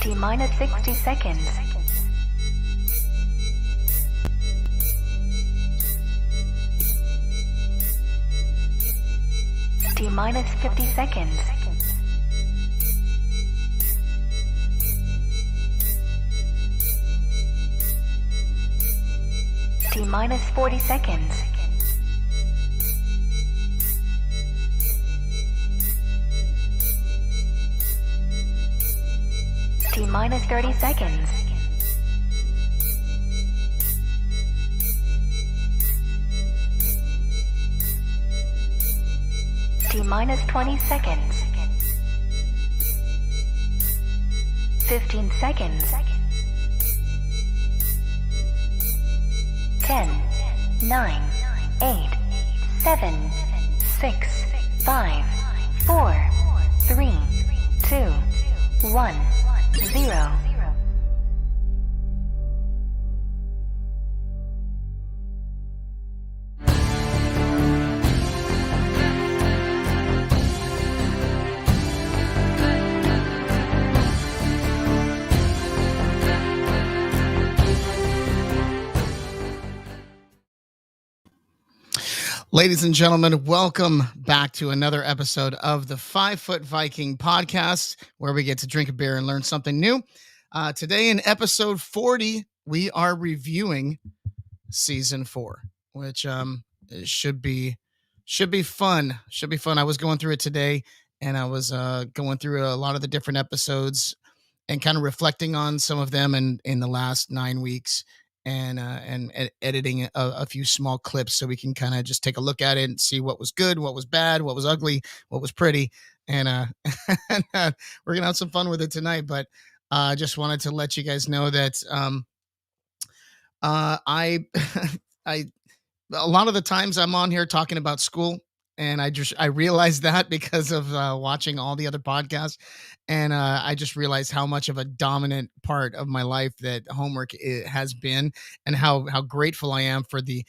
T minus 60 seconds. T minus 50 seconds. T minus 40 seconds. T minus 30 seconds. T minus 20 seconds. 15 seconds. 10, 9, 8, 7, 6, 5, 4, 3, 2, 1, 0. Ladies and gentlemen, welcome back to another episode of the 5 Foot Viking podcast, where we get to drink a beer and learn something new. Today in episode 40, we are reviewing season 4, which should be fun. Should be fun. I was going through it today, and I was going through a lot of the different episodes and kind of reflecting on some of them in the last 9 weeks. And editing a few small clips so we can kind of just take a look at it and see what was good, what was bad, what was ugly, what was pretty. And we're going to have some fun with it tonight. But I just wanted to let you guys know that I a lot of the times I'm on here talking about school. And I realized that because of watching all the other podcasts, and I just realized how much of a dominant part of my life that homework has been, and how grateful I am for the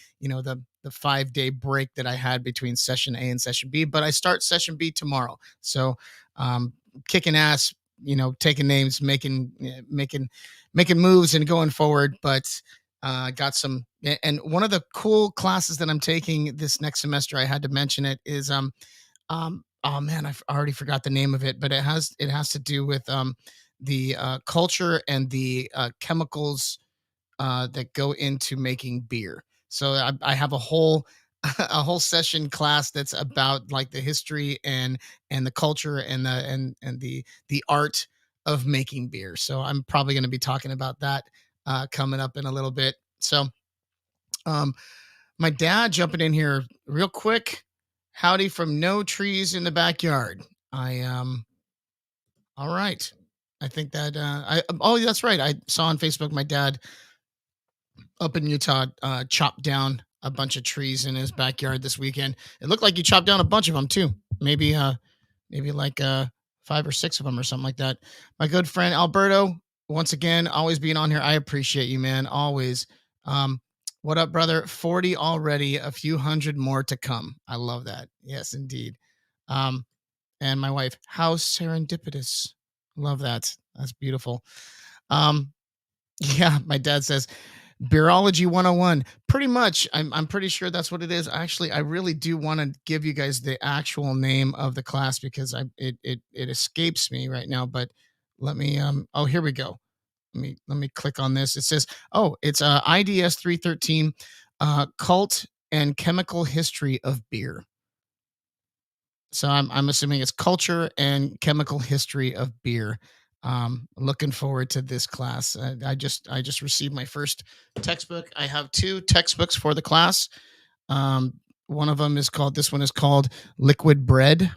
5-day break that I had between session A and session B. But I start session B tomorrow, so kicking ass, taking names, making moves, and going forward. But got some, and one of the cool classes that I'm taking this next semester, I had to mention it, is oh man, I already forgot the name of it, but it has to do with the culture and the chemicals that go into making beer. So I have a whole a whole session class that's about like the history and the culture and the art of making beer. So I'm probably going to be talking about that coming up in a little bit. So my dad jumping in here real quick. Howdy from No Trees in the Backyard. All right. I think that oh, that's right. I saw on Facebook my dad up in Utah chopped down a bunch of trees in his backyard this weekend. It looked like he chopped down a bunch of them too. Maybe like 5 or 6 of them or something like that. My good friend Alberto, once again, always being on here. I appreciate you, man. Always. What up, brother? 40 already, a few hundred more to come. I love that. Yes, indeed. And my wife, how serendipitous. Love that. That's beautiful. Yeah, my dad says Beerology 101. Pretty much. I'm pretty sure that's what it is. Actually, I really do want to give you guys the actual name of the class because it escapes me right now, but let me oh, here we go. Let me click on this. It says, oh, it's IDS 313, Cult and Chemical History of Beer. So I'm assuming it's Culture and Chemical History of Beer. Looking forward to this class. I just received my first textbook. I have 2 textbooks for the class. One of them is called, this one is called Liquid Bread.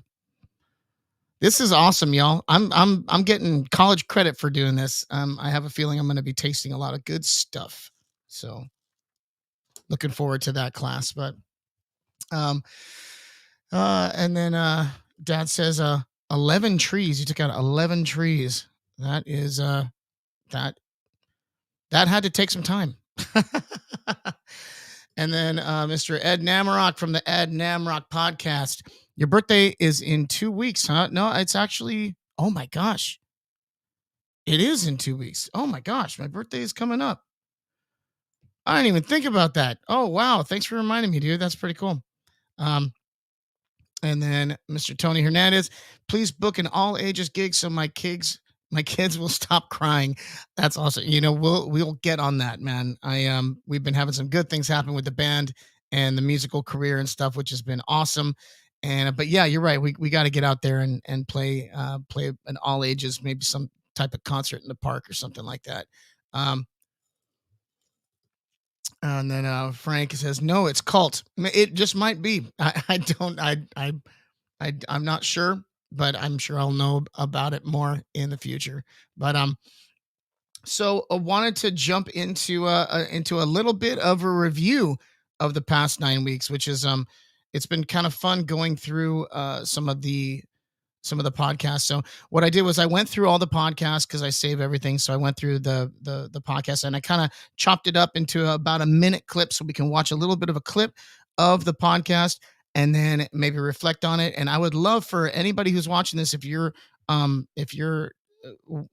This is awesome, y'all. I'm getting college credit for doing this. I have a feeling I'm going to be tasting a lot of good stuff. So looking forward to that class. But and then Dad says 11 trees. You took out 11 trees. That is that had to take some time. And then Mr. Ed Namrock from the Ed Namrock podcast. Your birthday is in 2 weeks, huh? No, it's actually, oh my gosh. It is in 2 weeks. Oh my gosh, my birthday is coming up. I didn't even think about that. Oh wow, thanks for reminding me, dude. That's pretty cool. Um, and then Mr. Tony Hernandez, please book an all ages gig so my kids will stop crying. That's awesome. We'll get on that, man. We've been having some good things happen with the band and the musical career and stuff, which has been awesome. And but yeah, you're right. We got to get out there and play an all ages, maybe some type of concert in the park or something like that. Um, and then Frank says, "No, it's cult. It just might be. I don't. I'm not sure, but I'm sure I'll know about it more in the future. But so I wanted to jump into a little bit of a review of the past 9 weeks, which is it's been kind of fun going through some of the podcasts. So what I did was I went through all the podcasts because I save everything. So I went through the podcast and I kind of chopped it up into about a minute clip so we can watch a little bit of a clip of the podcast and then maybe reflect on it. And I would love for anybody who's watching this, if you're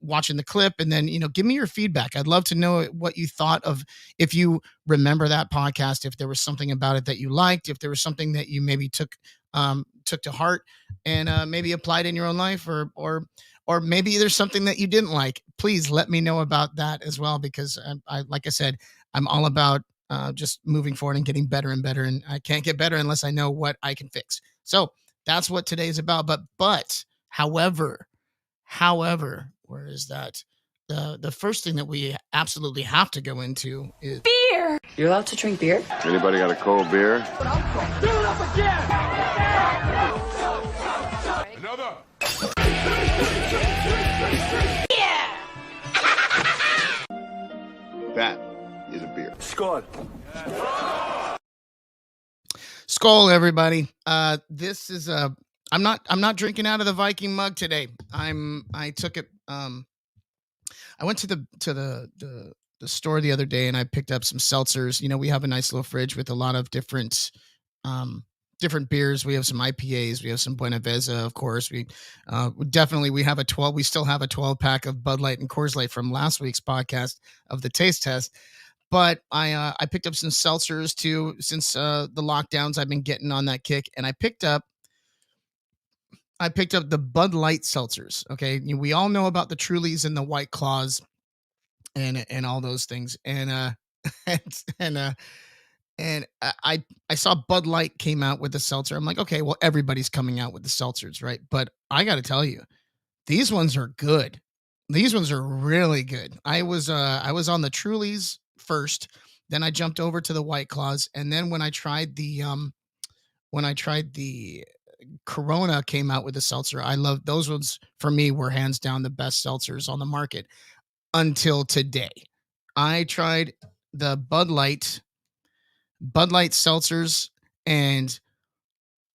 watching the clip and then give me your feedback. I'd love to know what you thought of, if you remember that podcast, if there was something about it that you liked, if there was something that you maybe took to heart and maybe applied in your own life, or maybe there's something that you didn't like. Please let me know about that as well, because I like I said, I'm all about just moving forward and getting better and better, and I can't get better unless I know what I can fix. So that's what today's about. But however, where is that? The first thing that we absolutely have to go into is Beer! You're allowed to drink beer? Anybody got a cold beer? Another. That is a beer. Skull. Skull, everybody. This is I'm not drinking out of the Viking mug today. I took it. I went to the store the other day and I picked up some seltzers. We have a nice little fridge with a lot of different beers. We have some IPAs. We have some Buena Vesa, of course. We have a 12. We still have a 12 pack of Bud Light and Coors Light from last week's podcast of the taste test. But I picked up some seltzers too since the lockdowns. I've been getting on that kick, and I picked up the Budlight Seltzers. Okay, we all know about the Trulies and the White Claws, and all those things. And and I saw Bud Light came out with the seltzer. I'm like, okay, well, everybody's coming out with the seltzers, right? But I got to tell you, these ones are good. These ones are really good. I was on the Trulies first, then I jumped over to the White Claws, and then when I tried the Corona came out with the seltzer, I love those ones. For me, were hands down the best seltzers on the market until today. I tried the Bud Light seltzers, and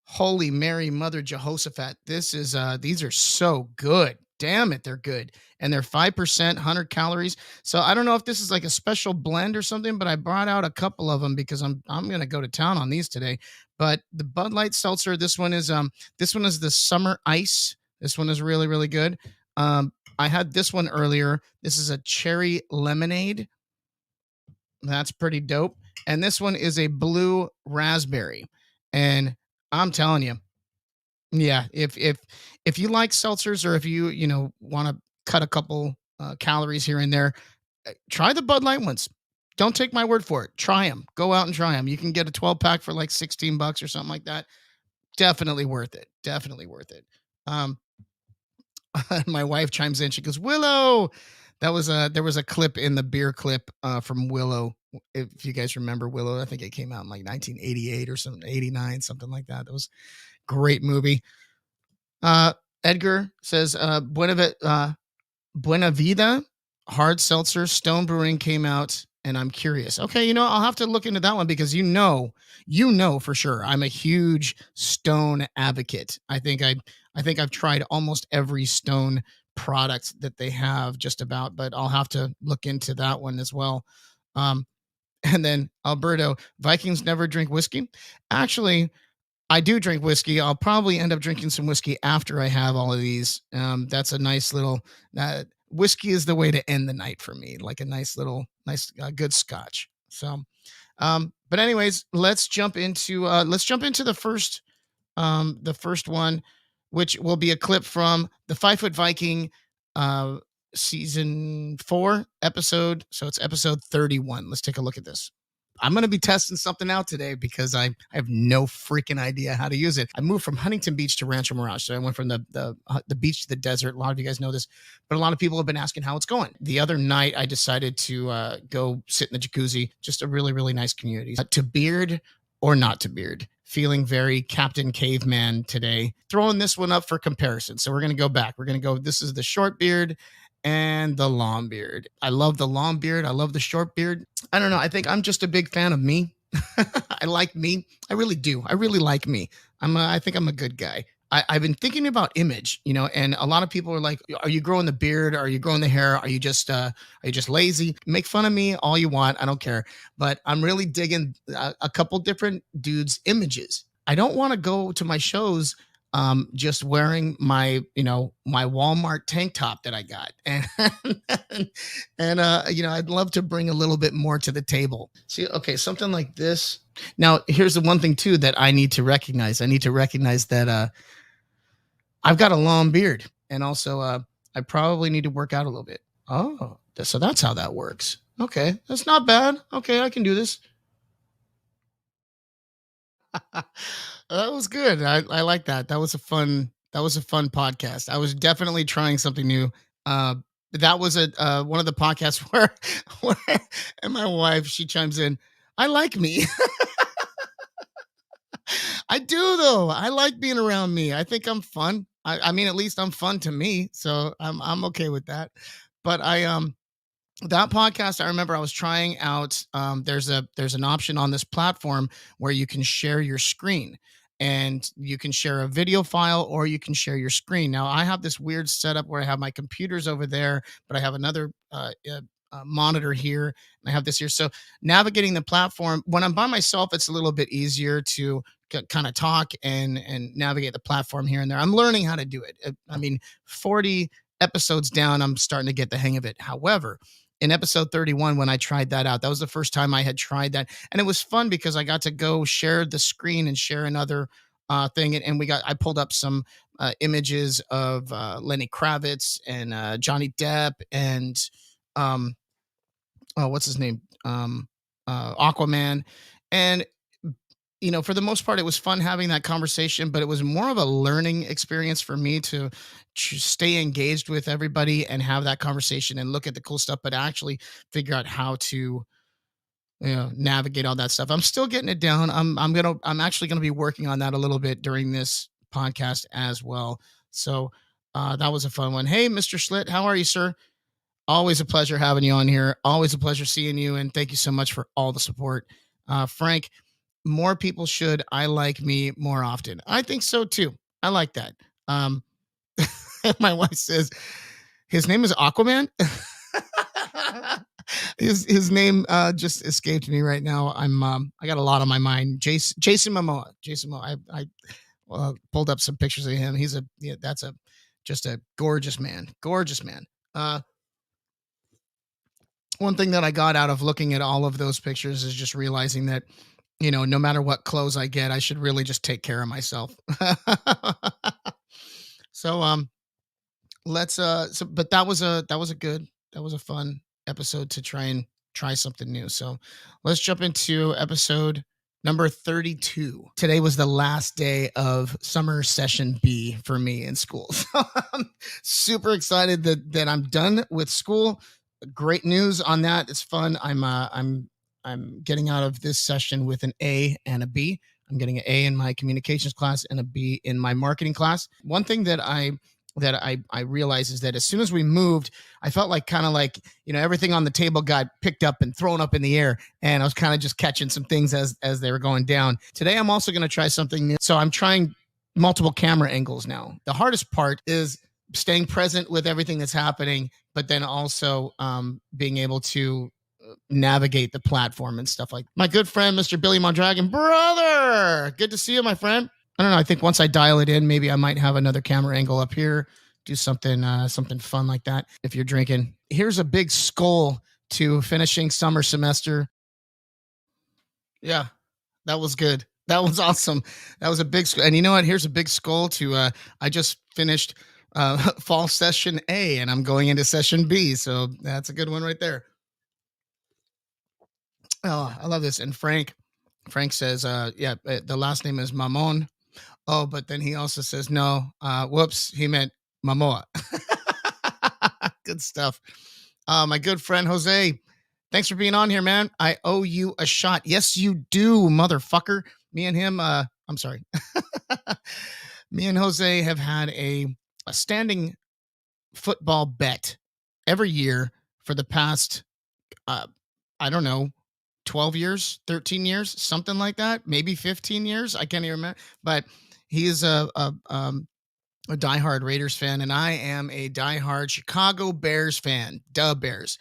holy Mary, Mother Jehoshaphat, these are so good. Damn it, they're good. And they're 5%, 100 calories. So I don't know if this is like a special blend or something, but I brought out a couple of them because I'm going to go to town on these today. But the Bud Light seltzer, this one is the Summer Ice. This one is really, really good. I had this one earlier. This is a cherry lemonade. That's pretty dope. And this one is a blue raspberry. And I'm telling you, yeah, if you like seltzers, or if you want to cut a couple calories here and there, try the Bud Light ones. Don't take my word for it. Try them. Go out and try them. You can get a 12 pack for like $16 or something like that. Definitely worth it. Definitely worth it. My wife chimes in. She goes, Willow. There was a clip in the beer clip from Willow. If you guys remember Willow, I think it came out in like 1988 or something, 89, something like that. That was a great movie. Edgar says, Buena Vida hard seltzer, Stone Brewing came out, and I'm curious. Okay, I'll have to look into that one because for sure I'm a huge Stone advocate. I think I've tried almost every Stone product that they have, just about, but I'll have to look into that one as well. And then Alberto, Vikings never drink whiskey. Actually, I do drink whiskey. I'll probably end up drinking some whiskey after I have all of these. That's a nice little whiskey is the way to end the night for me, like a nice good scotch. So, but anyways, let's jump into the first one, which will be a clip from the 5 Foot Viking, season 4 episode. So it's episode 31. Let's take a look at this. I'm going to be testing something out today because I have no freaking idea how to use it. I moved from Huntington Beach to Rancho Mirage. So I went from the beach to the desert. A lot of you guys know this, but a lot of people have been asking how it's going. The other night, I decided to go sit in the jacuzzi. Just a really, really nice community. To beard or not to beard. Feeling very Captain Caveman today. Throwing this one up for comparison. So we're going to go back. We're going to go, this is the short beard and the long beard. I love the long beard. I love the short beard. I don't know. I think I'm just a big fan of me. I like me. I really do. I really like me. I think I'm a good guy. I've been thinking about image, and a lot of people are like, are you growing the beard? Are you growing the hair? Are you just lazy? Make fun of me all you want. I don't care. But I'm really digging a couple different dudes' images. I don't want to go to my shows just wearing my Walmart tank top that I got. And I'd love to bring a little bit more to the table. See, okay, something like this. Now, here's the one thing too that I need to recognize. I need to recognize that I've got a long beard, and also I probably need to work out a little bit. Oh, so that's how that works. Okay, that's not bad. Okay, I can do this. That was good. I like that. That was a fun podcast. I was definitely trying something new. That was one of the podcasts where and my wife, she chimes in, I like me. I do though. I like being around me. I think I'm fun. I mean, at least I'm fun to me. So I'm okay with that. But that podcast, I remember I was trying out. There's an option on this platform where you can share your screen, and you can share a video file or you can share your screen. Now I have this weird setup where I have my computers over there, but I have another monitor here, and I have this here. So navigating the platform when I'm by myself, it's a little bit easier to kind of talk and navigate the platform here and there. I'm learning how to do it. I mean, 40 episodes down, I'm starting to get the hang of it. However, in episode 31, when I tried that out, that was the first time I had tried that. And it was fun because I got to go share the screen and share another thing. And I pulled up some images of Lenny Kravitz and Johnny Depp and what's his name? Aquaman. And for the most part, it was fun having that conversation, but it was more of a learning experience for me to stay engaged with everybody and have that conversation and look at the cool stuff, but actually figure out how to navigate all that stuff. I'm still getting it down. I'm actually gonna be working on that a little bit during this podcast as well. So that was a fun one. Hey, Mr. Schlitt, how are you, sir? Always a pleasure having you on here. Always a pleasure seeing you, and thank you so much for all the support. Frank, more people should I like me more often. I think so too. I like that. My wife says his name is Aquaman. his name just escaped me right now. I got a lot on my mind. Jason Momoa. I pulled up some pictures of him. That's just a gorgeous man. Gorgeous man. One thing that I got out of looking at all of those pictures is just realizing that no matter what clothes I get, I should really just take care of myself. So, but that was a fun episode to try something new. So let's jump into episode number 32. Today was the last day of summer session B for me in school. So I'm super excited that I'm done with school. Great news on that. It's fun. I'm getting out of this session with an A and a B. I'm getting an A in my communications class and a B in my marketing class. One thing that I realized is that as soon as we moved, I felt like everything on the table got picked up and thrown up in the air, and I was kind of just catching some things as they were going down. Today, I'm also going to try something new. So I'm trying multiple camera angles now. The hardest part is staying present with everything that's happening, but then also being able to navigate the platform and stuff like that. My good friend, Mr. Billy Mondragon, brother, good to see you, my friend. I don't know. I think once I dial it in, maybe I might have another camera angle up here do something fun like that if you're drinking. Here's a big skull to finishing summer semester. Yeah, that was good. That was awesome. That was a big skull. And you know what? Here's a big skull to I just finished fall session A and I'm going into session B. So that's a good one right there. Oh, I love this. And Frank says, yeah, the last name is Mamon. Oh, but then he also says, no, whoops, he meant Mamoa. Good stuff. My good friend Jose, thanks for being on here, man. I owe you a shot. Yes, you do, motherfucker. Me and him, I'm sorry. Me and Jose have had a standing football bet every year for the past, I don't know, 12 years, 13 years, something like that, maybe 15 years. I can't even remember, but he is a diehard Raiders fan, and I am a diehard Chicago Bears fan. Duh, Bears.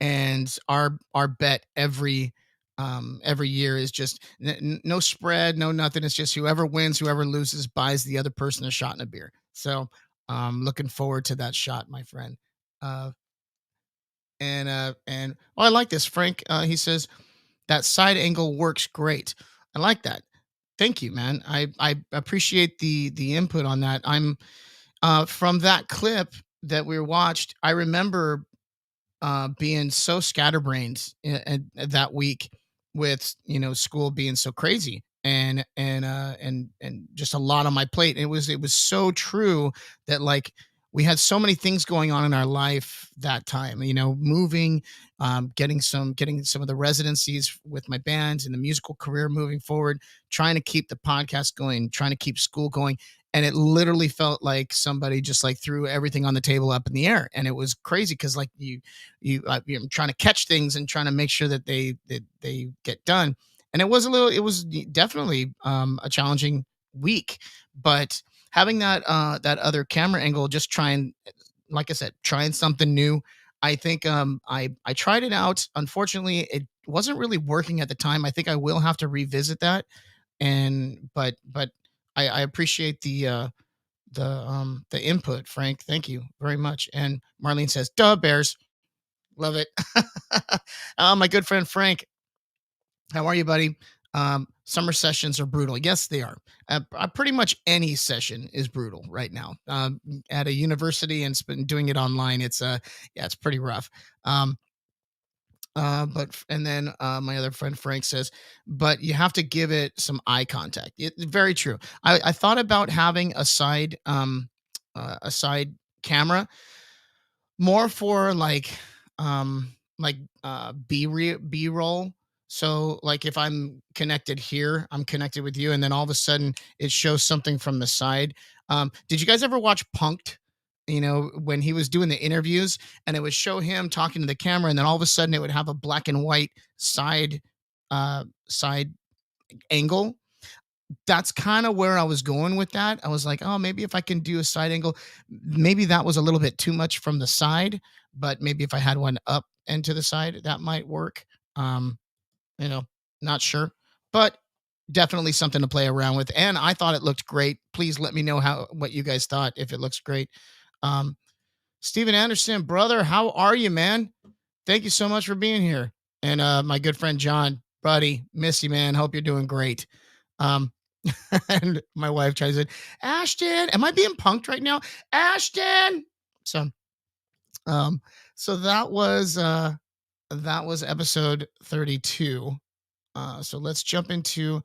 And our bet every year is just no spread, no nothing. It's just whoever wins, whoever loses, buys the other person a shot and a beer. So looking forward to that shot, my friend. And I like this. Frank, he says that side angle works great. I like that. Thank you, man. I appreciate the input on that. I'm from that clip that we watched. I remember being so scatterbrained that week with school being so crazy and just a lot on my plate. It was so true that like we had so many things going on in our life that time, moving, getting some of the residencies with my bands and the musical career moving forward, trying to keep the podcast going, trying to keep school going. And it literally felt like somebody just like threw everything on the table up in the air. And it was crazy because like you're trying to catch things and trying to make sure that they get done. And it was definitely a challenging week, but having that other camera angle, just trying, like I said, trying something new. I think I tried it out. Unfortunately, it wasn't really working at the time. I think I will have to revisit that. But I appreciate the input, Frank. Thank you very much. And Marlene says, "Duh, Bears, love it." My good friend Frank, how are you, buddy? Summer sessions are brutal. Yes, they are. Pretty much any session is brutal right now. At a university and doing it online, it's pretty rough. And then my other friend Frank says, but you have to give it some eye contact. Very true. I thought about having a side camera more for B roll. So like if I'm connected here, I'm connected with you, and then all of a sudden it shows something from the side. Did you guys ever watch Punked? When he was doing the interviews and it would show him talking to the camera, and then all of a sudden it would have a black and white side angle. That's kind of where I was going with that. I was like, oh, maybe if I can do a side angle, maybe that was a little bit too much from the side, but maybe if I had one up and to the side, that might work. Not sure, but definitely something to play around with. And I thought it looked great. Please let me know what you guys thought, if it looks great. Steven Anderson, brother, how are you, man? Thank you so much for being here. And my good friend John, buddy, miss you, man. Hope you're doing great. And my wife tries to say, Ashton, am I being punked right now? Ashton. So that was episode 32. So let's jump into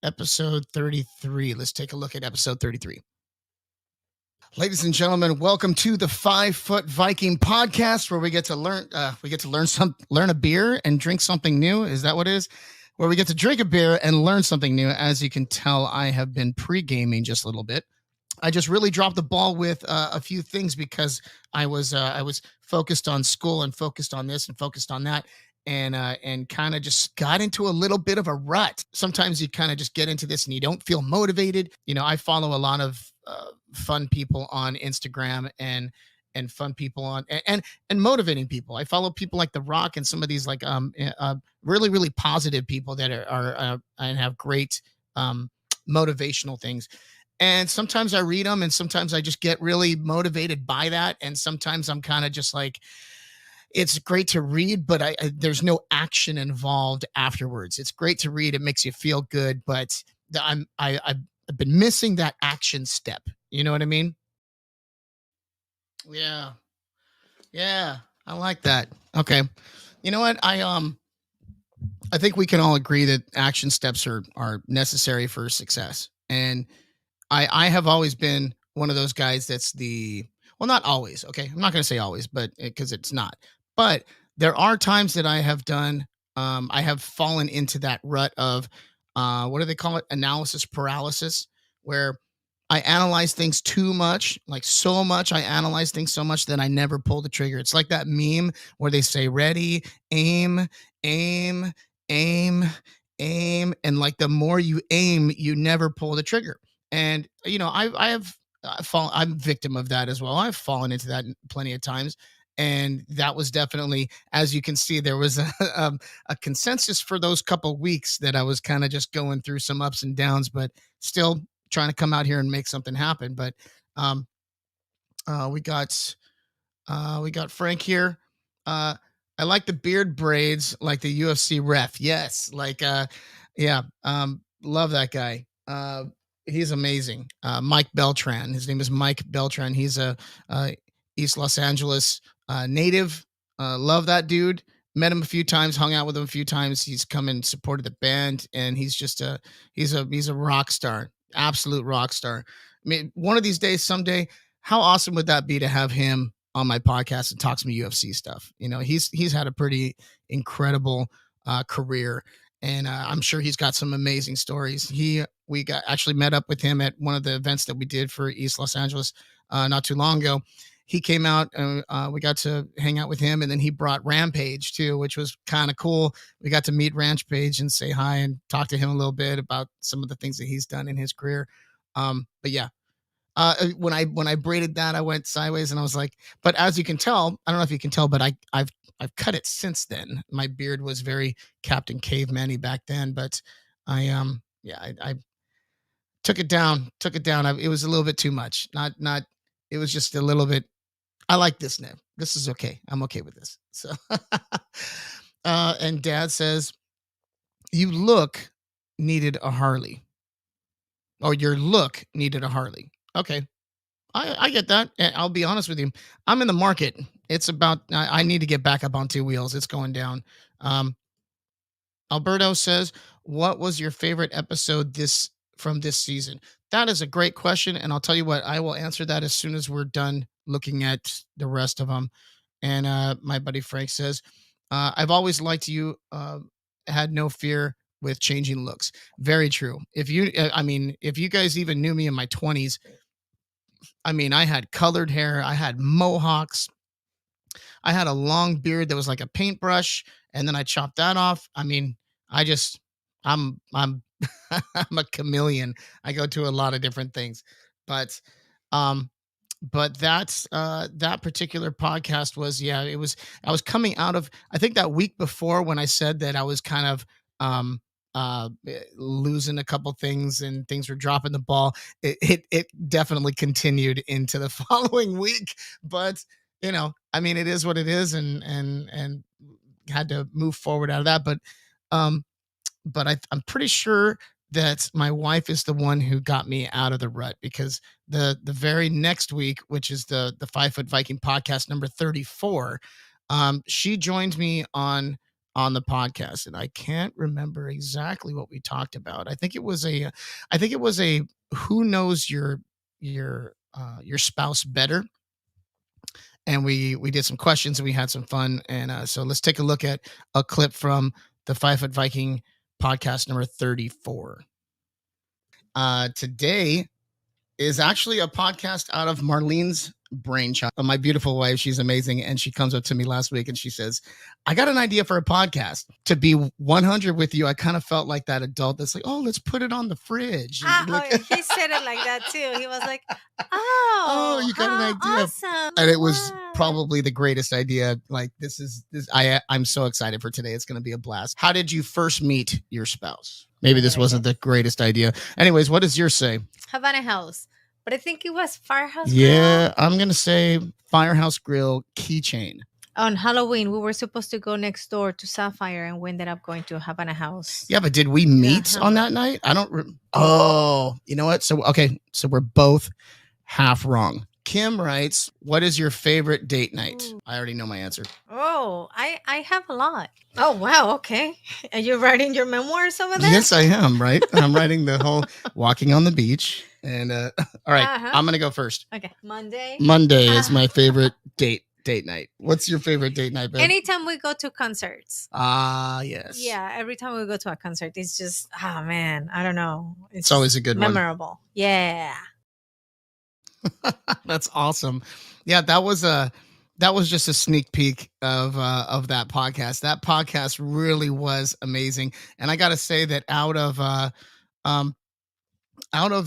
episode 33. Let's take a look at episode 33. Ladies and gentlemen, welcome to the 5 Foot Viking podcast, where we get to learn a beer and drink something new. Is that what it is? Where we get to drink a beer and learn something new. As you can tell, I have been pre-gaming just a little bit. I just really dropped the ball with a few things because I was focused on school and focused on this and focused on that. And kind of just got into a little bit of a rut. Sometimes you kind of just get into this and you don't feel motivated. I follow a lot of fun people on Instagram and fun people on and motivating people. I follow people like The Rock and some of these like really, really positive people that are and have great motivational things. And sometimes I read them and sometimes I just get really motivated by that. And sometimes I'm kind of just like, it's great to read, but there's no action involved afterwards. It's great to read. It makes you feel good, but I've been missing that action step. You know what I mean? Yeah. Yeah. I like that. Okay. You know what? I think we can all agree that action steps are necessary for success. And I have always been one of those guys that's well, not always. Okay. I'm not going to say always, but because it's not. But there are times that I have fallen into that rut of, what do they call it? Analysis paralysis, where I analyze things too much, like so much. I analyze things so much that I never pull the trigger. It's like that meme where they say, ready, aim, aim, aim, aim. And like the more you aim, you never pull the trigger. And, I'm victim of that as well. I've fallen into that plenty of times. And that was definitely, as you can see, there was a consensus for those couple weeks that I was kind of just going through some ups and downs, but still trying to come out here and make something happen. But um, we got Frank here. I like the beard braids, like the UFC ref. Yes, like yeah, love that guy. He's amazing. Mike Beltran. His name is Mike Beltran. He's a East Los Angeles native. Love that dude. Met him a few times, hung out with him a few times. He's come and supported the band, and he's just he's a rock star, absolute rock star. I mean, one of these days, someday, how awesome would that be to have him on my podcast and talk some UFC stuff? You know, he's had a pretty incredible career, and I'm sure he's got some amazing stories. We got actually met up with him at one of the events that we did for East Los Angeles not too long ago. He came out and we got to hang out with him, and then he brought Rampage too, which was kind of cool. We got to meet Rampage and say hi and talk to him a little bit about some of the things that he's done in his career. But yeah, when I braided that, I went sideways and I was like, but as you can tell, I don't know if you can tell, but I've cut it since then. My beard was very Captain Caveman-y back then, but I took it down. It was a little bit too much. Not. It was just a little bit. I like this now. This is okay. I'm okay with this. So, and Dad says, "You look needed a Harley, or your look needed a Harley." Okay, I get that. And I'll be honest with you. I'm in the market. It's about. I need to get back up on two wheels. It's going down. Alberto says, "What was your favorite episode from this season?" That is a great question, and I'll tell you what, I will answer that as soon as we're done looking at the rest of them. And my buddy Frank says, "I've always liked you. Had no fear with changing looks." Very true. If you guys even knew me in my 20s, I mean, I had colored hair, I had mohawks, I had a long beard that was like a paintbrush, and then I chopped that off. I mean, I'm I'm a chameleon. I go to a lot of different things, but um, that's that particular podcast was, yeah, it was. I was coming out of, I think, that week before when I said that I was kind of losing a couple things and things were dropping the ball. It definitely continued into the following week, but I mean, it is what it is, and had to move forward out of that. Um, but I'm pretty sure that my wife is the one who got me out of the rut, because the very next week, which is the 5 Foot Viking podcast number 34, she joined me on the podcast, and I can't remember exactly what we talked about. I think it was a who knows your spouse better, and we did some questions and we had some fun. And so let's take a look at a clip from the 5 Foot Viking podcast number 34. Today is actually a podcast out of Marlene's brainchild. My beautiful wife, she's amazing. And she comes up to me last week and she says, "I got an idea for a podcast." To be 100 with you, I kind of felt like that adult that's like, "Oh, let's put it on the fridge." He said it like that too. He was like, "Oh, you got an idea." Awesome. And it was probably the greatest idea. Like, I'm so excited for today. It's going to be a blast. How did you first meet your spouse? maybe Not this good wasn't idea. the greatest idea. Anyways, what does yours say? Havana House. But I think it was Firehouse Yeah, I'm going to say Firehouse Grill keychain. Grill. On Halloween, we were supposed to go next door to Sapphire, and we ended up going to Havana House. Yeah, but did we meet Uh-huh. on that night? I don't. Oh, you know what? So, okay. So we're both half wrong. Kim writes, what is your favorite date night? Ooh. I already know my answer. Oh, I have a lot. Oh, wow. Okay. Are you writing your memoirs over there? Yes, I am, right? I'm writing the whole walking on the beach. And all right, Uh-huh. I'm going to go first. Okay. Monday. Monday is my favorite date night. What's your favorite date night, Ben? Anytime we go to concerts. Ah, yes. Yeah, every time we go to a concert, it's just, oh man, I don't know. It's always a good one. Memorable. Yeah. That's awesome. Yeah, that was just a sneak peek of that podcast. That podcast really was amazing. And I got to say that out of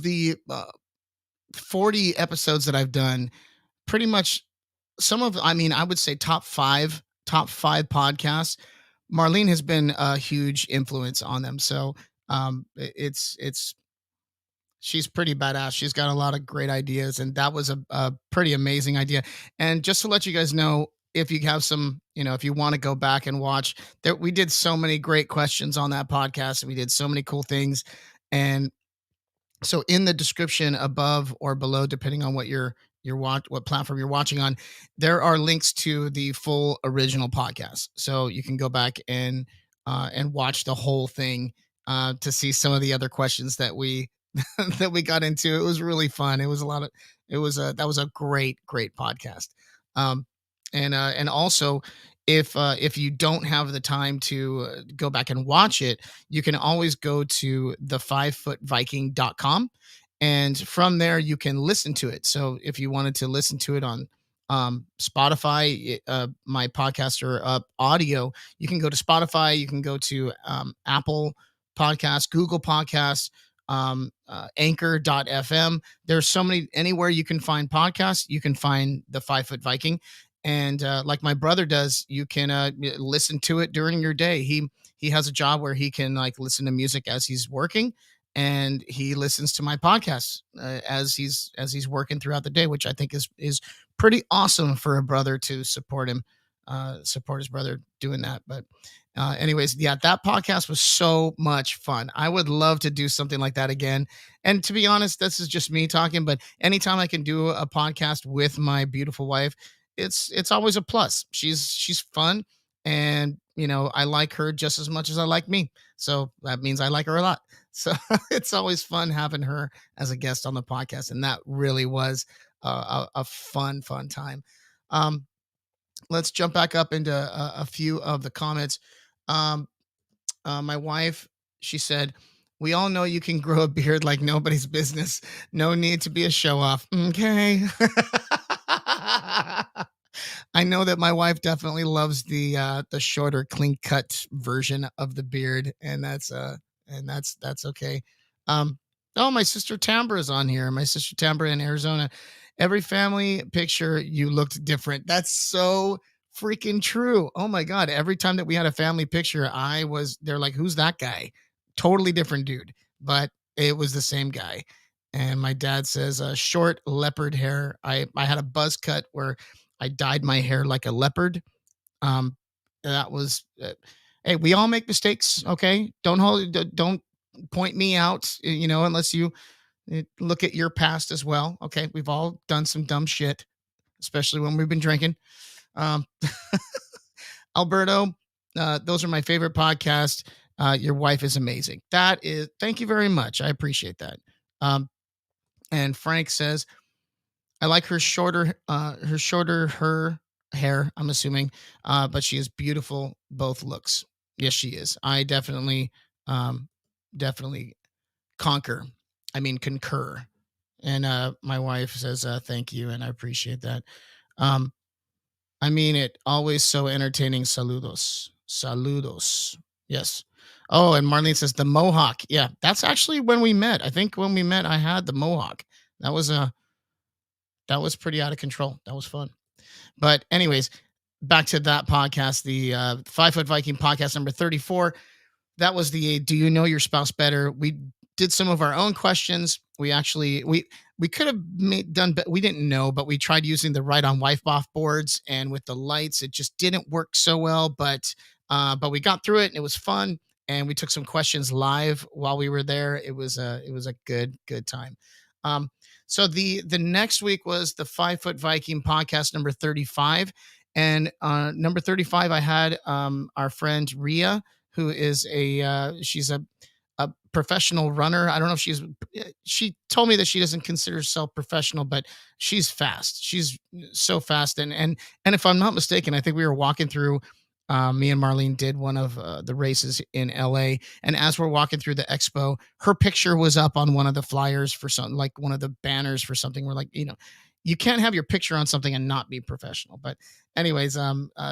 the 40 episodes that I've done, pretty much I would say top 5 podcasts, Marlene has been a huge influence on them. So it's she's pretty badass. She's got a lot of great ideas, and that was a pretty amazing idea. And just to let you guys know, if you have some, if you want to go back and watch, that we did so many great questions on that podcast, and we did so many cool things. And so in the description above or below, depending on what what platform you're watching on, there are links to the full original podcast. So you can go back and watch the whole thing to see some of the other questions that we that we got into. It was really fun. That was a great podcast. And also, if you don't have the time to go back and watch it, you can always go to the5footviking.com, and from there you can listen to it. So if you wanted to listen to it on Spotify, my podcasts are up audio. You can go to Spotify, you can go to Apple Podcasts, Google Podcasts, Anchor.fm. There's so many, anywhere you can find podcasts, you can find the 5 Foot Viking. And like my brother does, you can listen to it during your day. He has a job where he can like listen to music as he's working, and he listens to my podcast as he's working throughout the day, which I think is pretty awesome for a brother to support his brother doing that. But anyways, yeah, that podcast was so much fun. I would love to do something like that again. And to be honest, this is just me talking, but anytime I can do a podcast with my beautiful wife, it's always a plus. She's fun, and I like her just as much as I like me. So that means I like her a lot. So it's always fun having her as a guest on the podcast, and that really was a fun time. Let's jump back up into a few of the comments. My wife, she said, "We all know you can grow a beard like nobody's business. No need to be a show off." Okay. I know that my wife definitely loves the shorter, clean cut version of the beard, and that's okay. Oh, my sister Tambra is on here. My sister Tambra in Arizona. Every family picture, you looked different. That's so freaking true. Oh my God. Every time that we had a family picture, they're like, who's that guy? Totally different dude, but it was the same guy. And my dad says, short leopard hair. I had a buzz cut where I dyed my hair like a leopard. That was, hey, we all make mistakes. Okay. Don't point me out, unless you look at your past as well. Okay. We've all done some dumb shit, especially when we've been drinking. Alberto, those are my favorite podcasts. Your wife is amazing. Thank you very much. I appreciate that. And Frank says, I like her shorter hair, I'm assuming, but she is beautiful, both looks. Yes, she is. I definitely concur. And my wife says, thank you, and I appreciate that. It always so entertaining. Saludos. Yes. Oh, and Marlene says the mohawk. Yeah, that's actually when we met. I think when we met, I had the mohawk. That was pretty out of control. That was fun. But anyways, back to that podcast, the 5 Foot Viking podcast number 34. that was the do you know your spouse better? We did some of our own questions. We could have done, but we didn't know, but we tried using the right on wife off boards, and with the lights, it just didn't work so well. But we got through it, and it was fun. And we took some questions live while we were there. It was a good time. Um, so the next week was the 5 Foot Viking podcast number 35, and number 35 I had our friend Ria, who is she's a professional runner. I don't know if she told me that she doesn't consider herself professional, but she's fast. She's so fast. And if I'm not mistaken, I think we were walking through, me and Marlene did one of the races in LA. And as we're walking through the expo, her picture was up on one of the flyers for something, like one of the banners for something. We're like, you can't have your picture on something and not be professional. But anyways,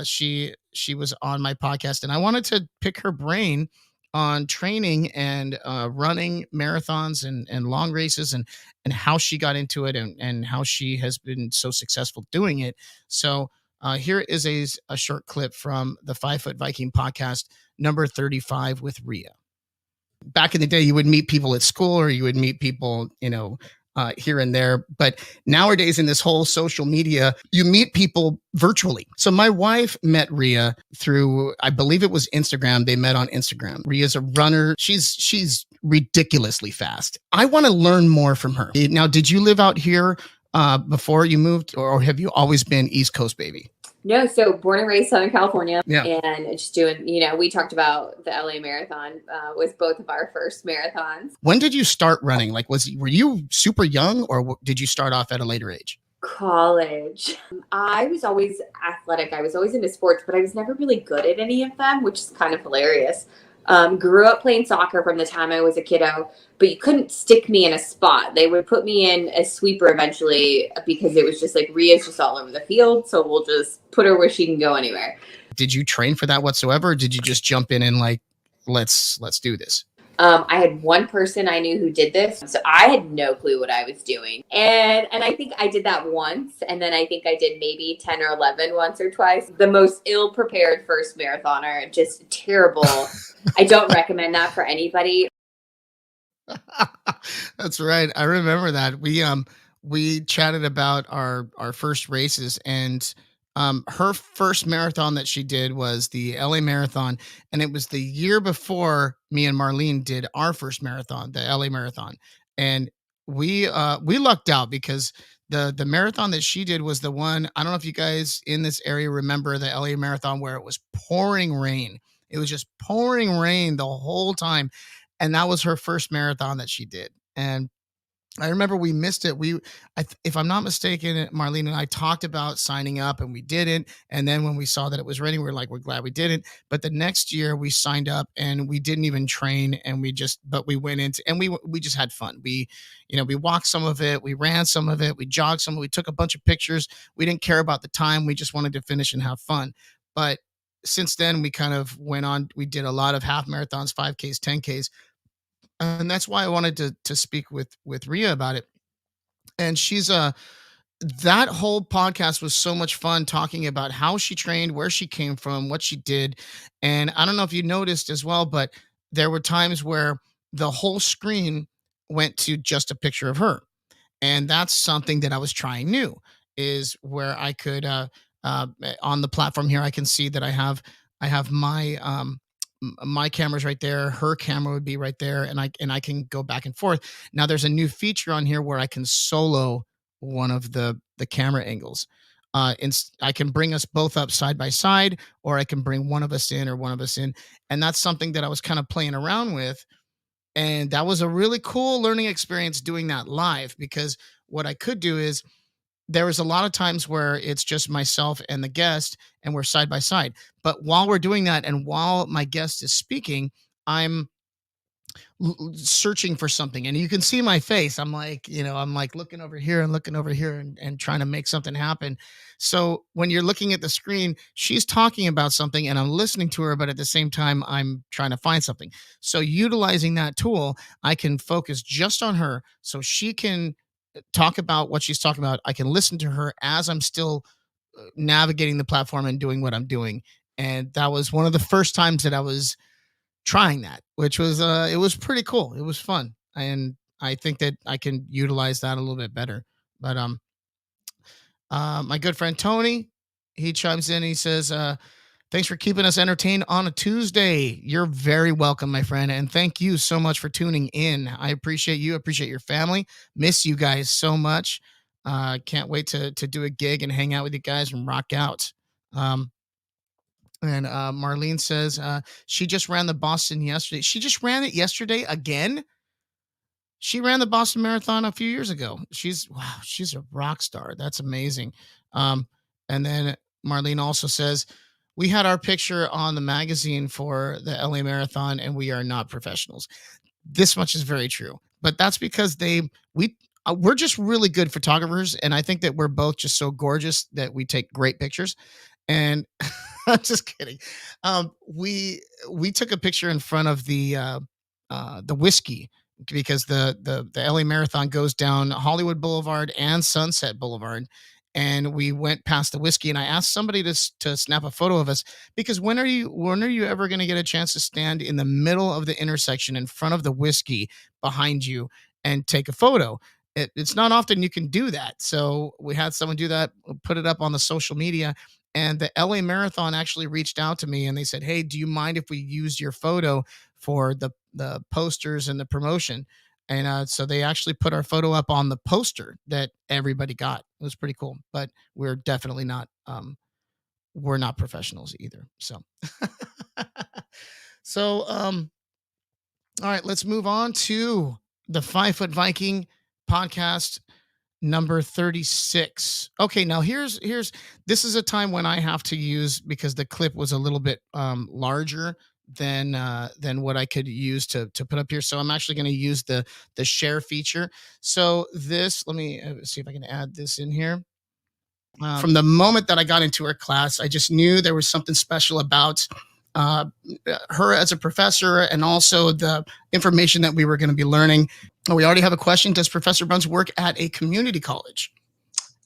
she was on my podcast, and I wanted to pick her brain on training and running marathons and long races, and how she got into it, and how she has been so successful doing it. So here is a short clip from the 5 Foot Viking podcast number 35 with Ria. Back in the day, you would meet people at school, or you would meet people, here and there. But nowadays, in this whole social media, you meet people virtually. So my wife met Ria through, I believe it was Instagram. They met on Instagram. Ria's a runner. She's ridiculously fast. I want to learn more from her. Now, did you live out here before you moved, or have you always been East Coast baby? No, so born and raised Southern California, Yeah. And just doing, we talked about the LA Marathon was both of our first marathons. When did you start running? Like, were you super young, or did you start off at a later age? College. I was always athletic. I was always into sports, but I was never really good at any of them, which is kind of hilarious. Grew up playing soccer from the time I was a kiddo, but you couldn't stick me in a spot. They would put me in a sweeper eventually, because it was just like, Ria's just all over the field, so we'll just put her where she can go anywhere. Did you train for that whatsoever, or did you just jump in and like, let's do this? I had one person I knew who did this, so I had no clue what I was doing. And I think I did that once, and then I think I did maybe 10 or 11 once or twice. The most ill-prepared first marathoner, just terrible. I don't recommend that for anybody. That's right. I remember that. We chatted about our first races, and her first marathon that she did was the LA Marathon, and it was the year before me and Marlene did our first marathon, the LA Marathon. And we lucked out, because the marathon that she did was the one, I don't know if you guys in this area remember the LA Marathon, where it was pouring rain. It was just pouring rain the whole time. And that was her first marathon that she did. And I remember we missed it. If I'm not mistaken, Marlene and I talked about signing up, and we didn't. And then when we saw that it was ready, we're glad we didn't. But the next year we signed up, and we didn't even train, and but we went into, and we just had fun. We walked some of it, we ran some of it, we jogged some of it, we took a bunch of pictures. We didn't care about the time. We just wanted to finish and have fun. But since then, we kind of went on. We did a lot of half marathons, 5Ks, 10Ks. And that's why I wanted to speak with Ria about it. And that whole podcast was so much fun, talking about how she trained, where she came from, what she did. And I don't know if you noticed as well, but there were times where the whole screen went to just a picture of her. And that's something that I was trying new, is where I could, on the platform here, I can see that I have my camera's right there, her camera would be right there, and I can go back and forth. Now there's a new feature on here where I can solo one of the camera angles. I can bring us both up side by side, or I can bring one of us in or one of us in. And that's something that I was kind of playing around with. And that was a really cool learning experience, doing that live, because what I could do is, there was a lot of times where it's just myself and the guest, and we're side by side. But while we're doing that, and while my guest is speaking, I'm searching for something, and you can see my face. I'm like looking over here and looking over here, and trying to make something happen. So when you're looking at the screen, she's talking about something, and I'm listening to her, but at the same time, I'm trying to find something. So utilizing that tool, I can focus just on her, so she can talk about what she's talking about. I can listen to her as I'm still navigating the platform and doing what I'm doing. And that was one of the first times that I was trying that, which was it was pretty cool. It was fun, and I think that I can utilize that a little bit better. But my good friend Tony, he chimes in. He says, "Thanks for keeping us entertained on a Tuesday. You're very welcome, my friend, and thank you so much for tuning in. I appreciate you. Appreciate your family. Miss you guys so much. Can't wait to do a gig and hang out with you guys and rock out." And Marlene says she just ran the Boston yesterday. She just ran it yesterday again. She ran the Boston Marathon a few years ago. She's a rock star. That's amazing. And then Marlene also says, we had our picture on the magazine for the LA Marathon, and we are not professionals. This much is very true, but that's because we're just really good photographers, and I think that we're both just so gorgeous that we take great pictures. And I'm just kidding. We took a picture in front of the whiskey, because the LA Marathon goes down Hollywood Boulevard and Sunset Boulevard, and we went past the whiskey. And I asked somebody to snap a photo of us, because when are you ever going to get a chance to stand in the middle of the intersection in front of the whiskey behind you and take a photo? It's not often you can do that. So we had someone do that, put it up on the social media. And the LA Marathon actually reached out to me and they said, "Hey, do you mind if we use your photo for the posters and the promotion?" And so they actually put our photo up on the poster that everybody got. It was pretty cool, but we're definitely not, we're not professionals either. So, all right, let's move on to the 5 Foot Viking podcast number 36. Okay, now here's this is a time when I have to use, because the clip was a little bit larger than what I could use to put up here. So I'm actually going to use the share feature. So this, let me see if I can add this in here. From the moment that I got into her class, I just knew there was something special about her as a professor, and also the information that we were going to be learning. We already have a question. Does Professor Bruns work at a community college?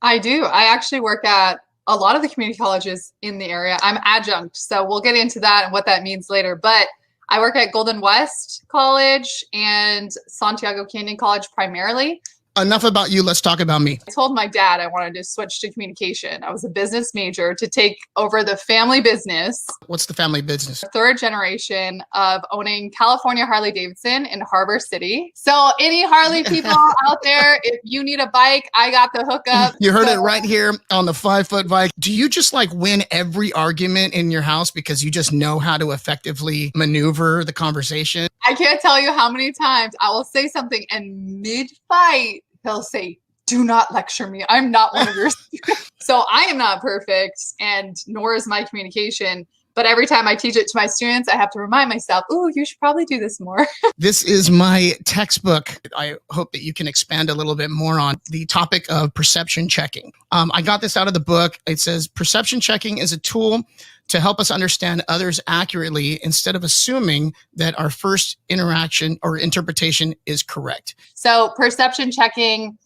I do. I actually work at a lot of the community colleges in the area. I'm adjunct, so we'll get into that and what that means later. But I work at Golden West College and Santiago Canyon College primarily. Enough about you. Let's talk about me. I told my dad I wanted to switch to communication. I was a business major to take over the family business. What's the family business? Third generation of owning California Harley Davidson in Harbor City. So any Harley people out there, if you need a bike, I got the hookup. You heard it right here on the 5 Foot Bike. Do you just like win every argument in your house because you just know how to effectively maneuver the conversation? I can't tell you how many times I will say something and mid-fight, he'll say, "Do not lecture me. I'm not one of your students." So I am not perfect, and nor is my communication. But every time I teach it to my students, I have to remind myself, "Ooh, you should probably do this more." This is my textbook. I hope that you can expand a little bit more on the topic of perception checking. I got this out of the book. It says, perception checking is a tool to help us understand others accurately instead of assuming that our first interaction or interpretation is correct. So perception checking,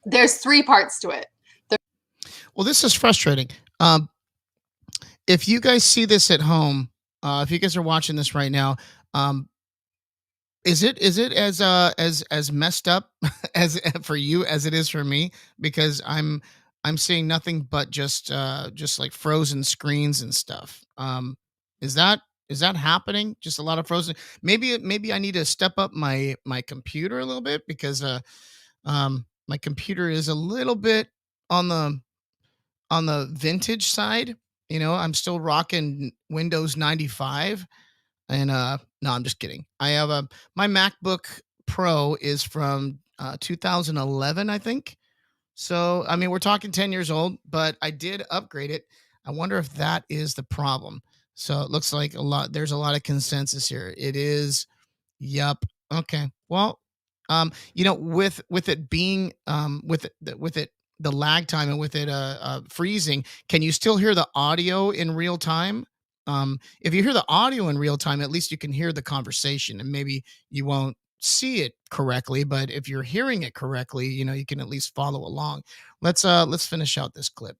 there's 3 parts to it. Well, this is frustrating. If you guys see this at home, if you guys are watching this right now, is it as messed up as for you as it is for me? Because I'm seeing nothing but just like frozen screens and stuff. Is that happening? Just a lot of frozen. Maybe I need to step up my computer a little bit, because my computer is a little bit on the vintage side. You know, I'm still rocking Windows 95, and no, I'm just kidding. I have my MacBook Pro is from 2011, I think. So, I mean, we're talking 10 years old, but I did upgrade it. I wonder if that is the problem. So it looks like there's a lot of consensus here. It is. Yup. Okay. Well, with it being, with it, the lag time, and with it freezing, can you still hear the audio in real time? If you hear the audio in real time, at least you can hear the conversation, and maybe you won't see it correctly, but if you're hearing it correctly, you can at least follow along. Let's finish out this clip.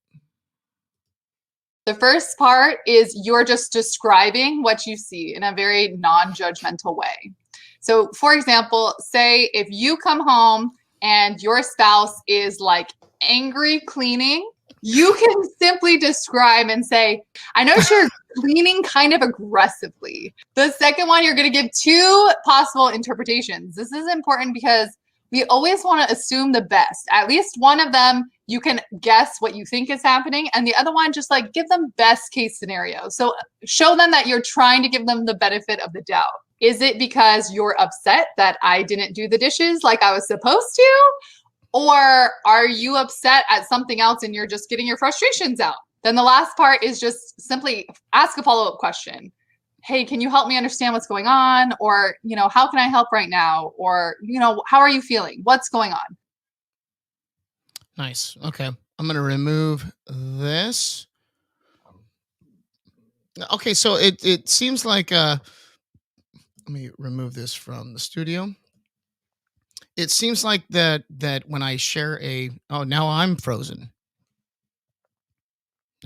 The first part is you're just describing what you see in a very non-judgmental way. So, for example, say if you come home and your spouse is like angry cleaning, you can simply describe and say, I notice you're cleaning kind of aggressively. The second one, you're going to give two possible interpretations. This is important because we always want to assume the best. At least one of them, you can guess what you think is happening. And the other one, just like give them best case scenario. So show them that you're trying to give them the benefit of the doubt. Is it because you're upset that I didn't do the dishes like I was supposed to? Or are you upset at something else and you're just getting your frustrations out? Then the last part is just simply ask a follow-up question. Hey, can you help me understand what's going on? Or, how can I help right now? Or, how are you feeling? What's going on? Nice. Okay. I'm going to remove this. Okay. So it seems like, let me remove this from the studio. It seems like that when I share now I'm frozen.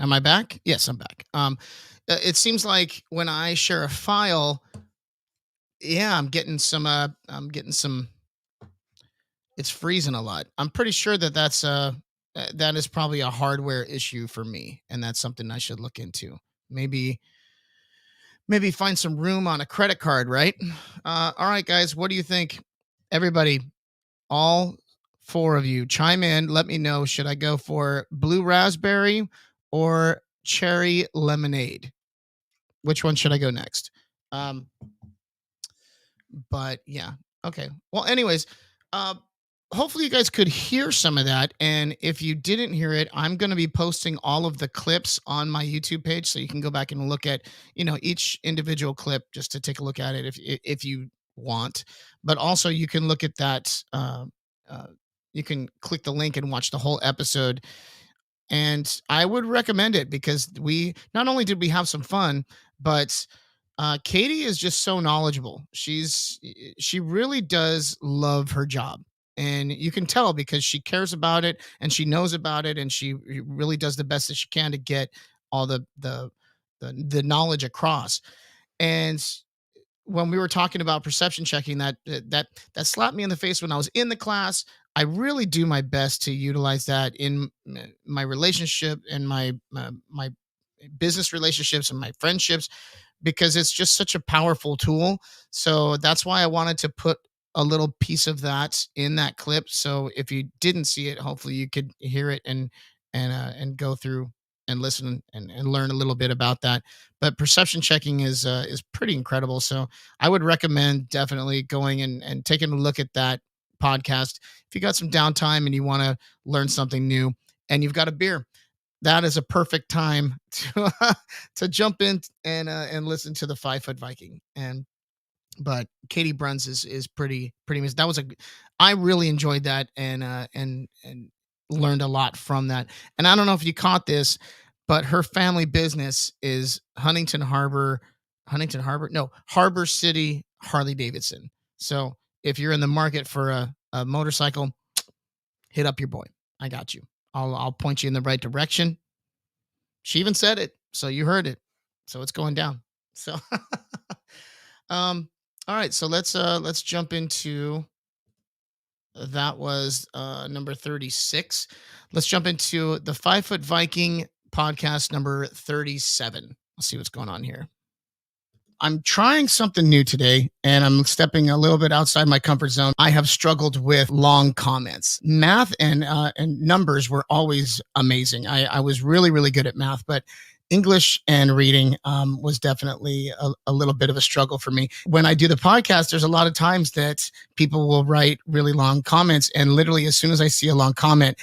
Am I back? Yes, I'm back. It seems like when I share a file, I'm getting some, it's freezing a lot. I'm pretty sure that is probably a hardware issue for me. And that's something I should look into. Maybe find some room on a credit card, right? All right, guys, what do you think? Everybody, all four of you, chime in. Let me know. Should I go for blue raspberry or cherry lemonade? Which one should I go next? But yeah. Okay. Well, anyways, hopefully you guys could hear some of that. And if you didn't hear it, I'm going to be posting all of the clips on my YouTube page. So you can go back and look at, each individual clip just to take a look at it if you want. But also you can look at that. You can click the link and watch the whole episode. And I would recommend it because not only did we have some fun, but Katie is just so knowledgeable. She really does love her job. And you can tell because she cares about it and she knows about it. And she really does the best that she can to get all the knowledge across. And when we were talking about perception checking, that slapped me in the face when I was in the class. I really do my best to utilize that in my relationship and my business relationships and my friendships, because it's just such a powerful tool. So that's why I wanted to put a little piece of that in that clip. So if you didn't see it, hopefully you could hear it and go through and listen and learn a little bit about that. But perception checking is pretty incredible. So I would recommend definitely going and taking a look at that podcast. If you got some downtime and you want to learn something new and you've got a beer, that is a perfect time to jump in and listen to the 5 Foot Viking. But Katie Bruns is pretty amazing. I really enjoyed that and learned a lot from that. And I don't know if you caught this, but her family business is Harbor City Harley Davidson. So if you're in the market for a motorcycle, hit up your boy. I got you. I'll point you in the right direction. She even said it, so you heard it. So it's going down. So, all right. So let's jump into. That was number 36. Let's jump into the 5 Foot Viking podcast number 37. Let's see what's going on here. I'm trying something new today, and I'm stepping a little bit outside my comfort zone. I have struggled with long comments. Math and numbers were always amazing. I was really, really good at math, but English and reading was definitely a little bit of a struggle for me. When I do the podcast, there's a lot of times that people will write really long comments, and literally as soon as I see a long comment,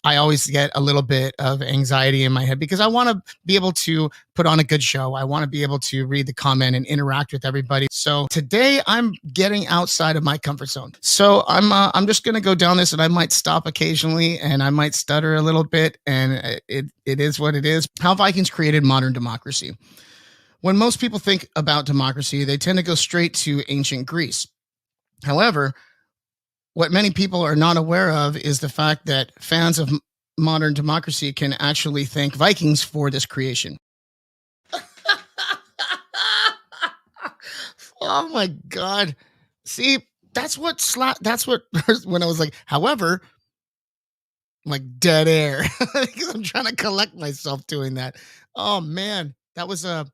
I always get a little bit of anxiety in my head because I want to be able to put on a good show. I want to be able to read the comment and interact with everybody. So today I'm getting outside of my comfort zone. So I'm just going to go down this, and I might stop occasionally and I might stutter a little bit, and it is what it is. How Vikings created modern democracy. When most people think about democracy, they tend to go straight to ancient Greece. However, what many people are not aware of is the fact that fans of modern democracy can actually thank Vikings for this creation. Oh my God. See, that's what when I was like, however, I'm like dead air because I'm trying to collect myself doing that. Oh man, that was an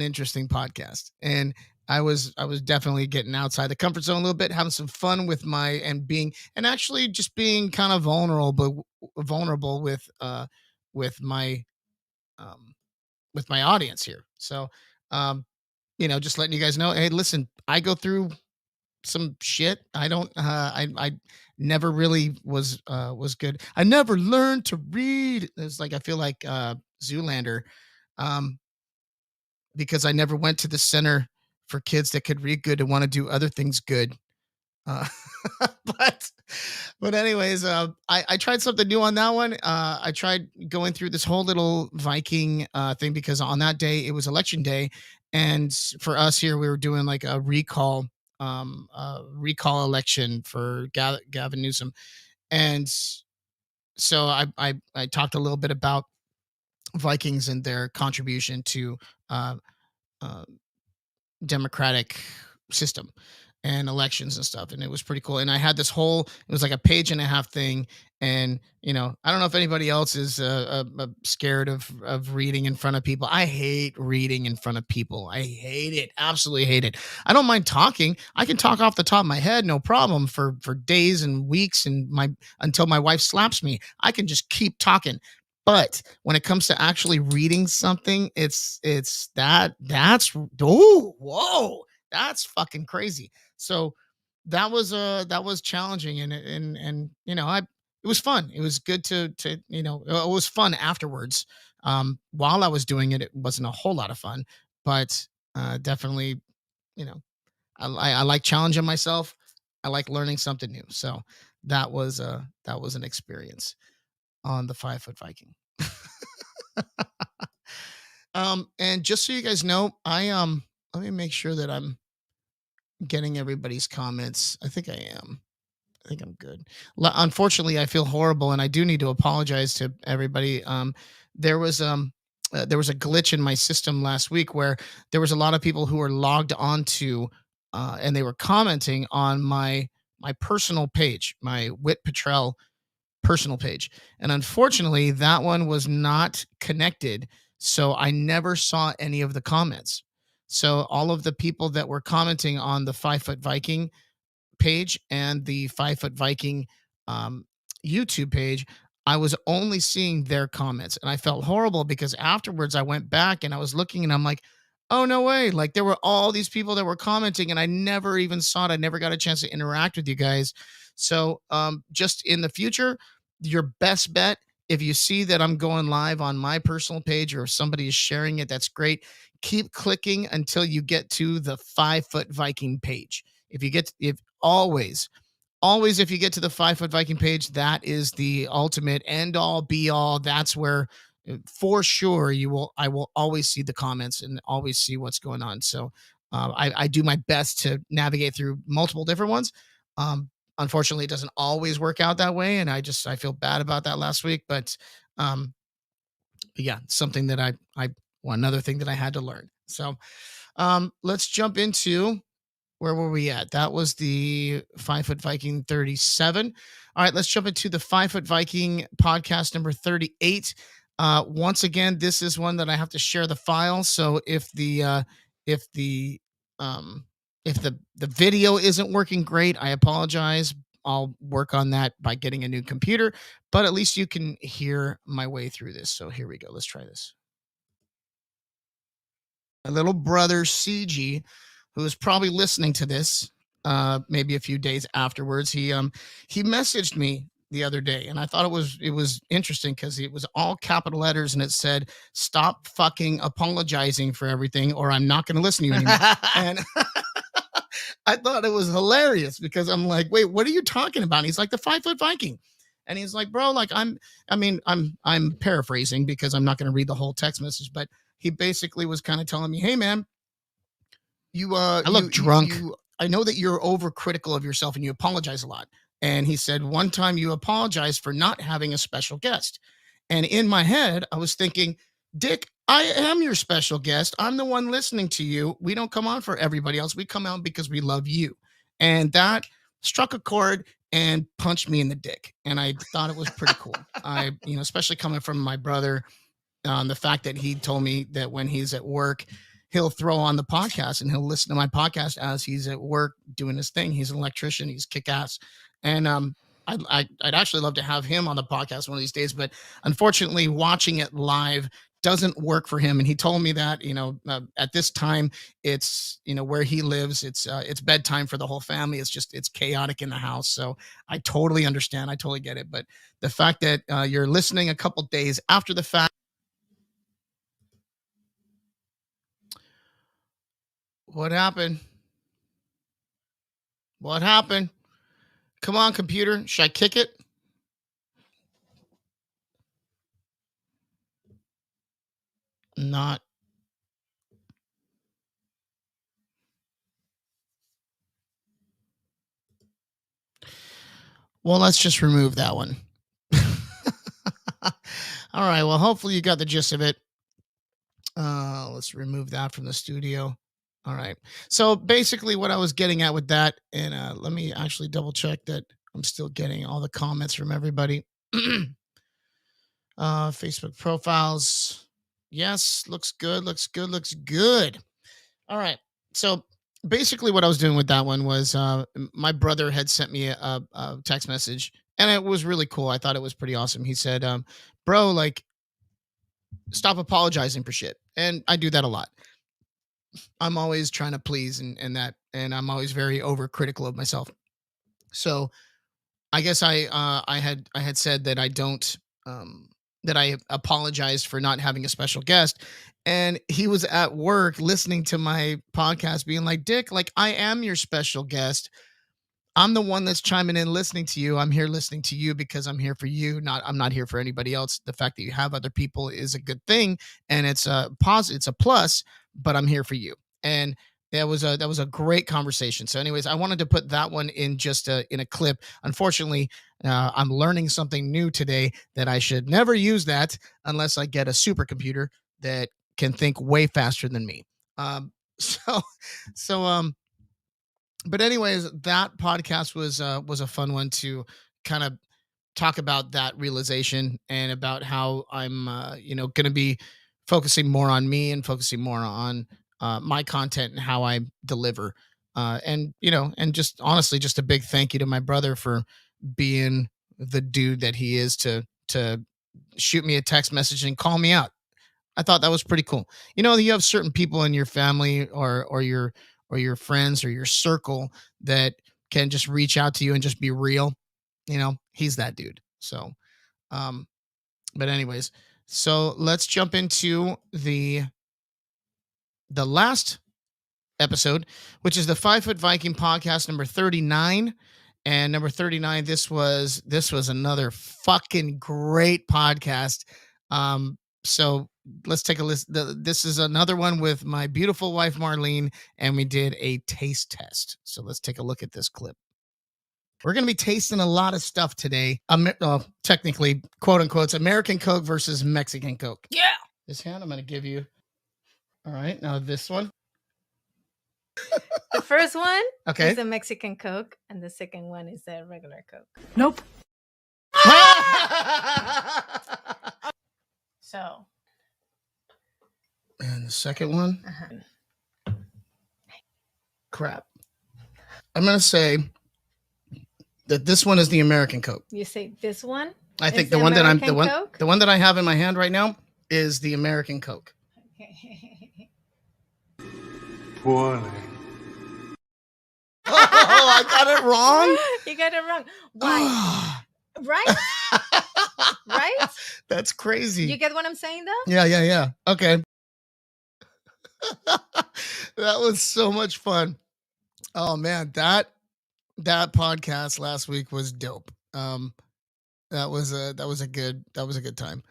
interesting podcast, and I was definitely getting outside the comfort zone a little bit, having some fun with my and actually just being kind of vulnerable with my um with my audience here. So um just letting you guys know, hey, listen, I go through some shit. I don't I never really was good. I never learned to read. It's like I feel like Zoolander. Um because I never went to the center for kids that could read good and want to do other things good. Uh, but anyways, I tried something new on that one. I tried going through this whole little Viking thing because on that day it was election day, and for us here we were doing like a recall election for Gavin Newsom, and so I talked a little bit about Vikings and their contribution to uh, uh, democratic system and elections and stuff, and it was pretty cool. And I had this whole, it was like a page and a half thing, and I don't know if anybody else is scared of reading in front of people. I hate reading in front of people. I hate it, absolutely hate it. I don't mind talking. I can talk off the top of my head, no problem, for days and weeks, and my until my wife slaps me. I can just keep talking. But when it comes to actually reading something, that's oh, whoa, that's fucking crazy. So that was challenging, and I it was fun. It was good to it was fun afterwards. While I was doing it, it wasn't a whole lot of fun, but definitely, you know, I like challenging myself. I like learning something new. So that was an experience on the 5 foot Viking. And just so you guys know, let me make sure that I'm getting everybody's comments. I think I am. I think I'm good. Unfortunately, I feel horrible, and I do need to apologize to everybody. There was there was a glitch in my system last week where there was a lot of people who were logged onto, and they were commenting on my personal page, my Wit Patrell personal page. And unfortunately, that one was not connected. So I never saw any of the comments. So all of the people that were commenting on the 5 foot Viking page and the 5 foot Viking um, YouTube page, I was only seeing their comments. And I felt horrible because afterwards I went back and I was looking and I'm like, oh, no way. Like there were all these people that were commenting and I never even saw it. I never got a chance to interact with you guys. So just in the future, your best bet, if you see that I'm going live on my personal page or if somebody is sharing it, that's great. Keep clicking until you get to the 5 foot Viking page. If always, if you get to the 5 foot Viking page, that is the ultimate end all be all. That's where for sure I will always see the comments and always see what's going on. So I do my best to navigate through multiple different ones. Unfortunately, it doesn't always work out that way, and I feel bad about that last week. But yeah, something that another thing that I had to learn. So let's jump into, where were we at? That was the 5 foot Viking 37. All right, let's jump into the 5 foot Viking podcast number 38. Once again, this is one that I have to share the file. So if the video isn't working great, I apologize. I'll work on that by getting a new computer, but at least you can hear my way through this. So here we go. Let's try this. My little brother CG, who is probably listening to this, maybe a few days afterwards, he messaged me the other day, and I thought it was interesting because it was all capital letters and it said, "Stop fucking apologizing for everything, or I'm not going to listen to you anymore." And I thought it was hilarious because I'm like, wait, what are you talking about? And he's like, the 5 foot Viking. And he's like, bro, like I'm paraphrasing because I'm not going to read the whole text message, but he basically was kind of telling me, hey man, I look drunk. I know that you're overcritical of yourself and you apologize a lot. And he said, one time you apologized for not having a special guest. And in my head, I was thinking, Dick, I am your special guest. I'm the one listening to you. We don't come on for everybody else. We come out because we love you. And that struck a chord and punched me in the dick. And I thought it was pretty cool. Especially coming from my brother, the fact that he told me that when he's at work, he'll throw on the podcast and he'll listen to my podcast as he's at work doing his thing. He's an electrician. He's kick ass. And I'd actually love to have him on the podcast one of these days, but unfortunately watching it live doesn't work for him. And he told me that, at this time it's, where he lives, it's bedtime for the whole family. It's chaotic in the house. So I totally understand. I totally get it. But the fact that you're listening a couple days after the fact. What happened? What happened? Come on, computer. Should I kick it? Not. Well, let's just remove that one. All right. Well, hopefully you got the gist of it. Let's remove that from the studio. All right. So basically what I was getting at with that, and let me actually double check that I'm still getting all the comments from everybody. Facebook profiles. Yes. Looks good. Looks good. Looks good. All right. So basically what I was doing with that one was my brother had sent me a text message and it was really cool. I thought it was pretty awesome. He said, bro, like, stop apologizing for shit. And I do that a lot. I'm always trying to please and I'm always very overcritical of myself. So I guess I had said that I don't that I apologized for not having a special guest. And he was at work listening to my podcast being like, Dick, like, I am your special guest. I'm the one that's chiming in, listening to you. I'm here listening to you because I'm here for you. I'm not here for anybody else. The fact that you have other people is a good thing, and it's a positive, it's a plus. But I'm here for you, and that was a great conversation. So, anyways, I wanted to put that one in just in a clip. Unfortunately, I'm learning something new today that I should never use that unless I get a supercomputer that can think way faster than me. But anyways, that podcast was a fun one to kind of talk about that realization and about how I'm going to be focusing more on me and focusing more on my content and how I deliver. And just honestly, just a big thank you to my brother for being the dude that he is to shoot me a text message and call me out. I thought that was pretty cool. You have certain people in your family or your friends or your circle that can just reach out to you and just be real. He's that dude. So, but anyways, so let's jump into the last episode, which is the 5 Foot Viking podcast number 39. And number 39, this was another fucking great podcast. So let's take a listen. This is another one with my beautiful wife, Marlene, and we did a taste test. So let's take a look at this clip. We're going to be tasting a lot of stuff today. Technically, quote unquote, American Coke versus Mexican Coke. Yeah. This hand I'm going to give you. All right. Now this one. The first one is the Mexican Coke, and the second one is the regular Coke. Nope. So. And the second one? Crap. I'm going to say that this one is the American Coke. You say this one? I think the one that I have in my hand right now is the American Coke. Okay. Poorly. Oh, I got it wrong? You got it wrong. Why? Right? Right? That's crazy. You get what I'm saying, though? Yeah. Okay. That was so much fun. Oh man, that podcast last week was dope. That was a good time.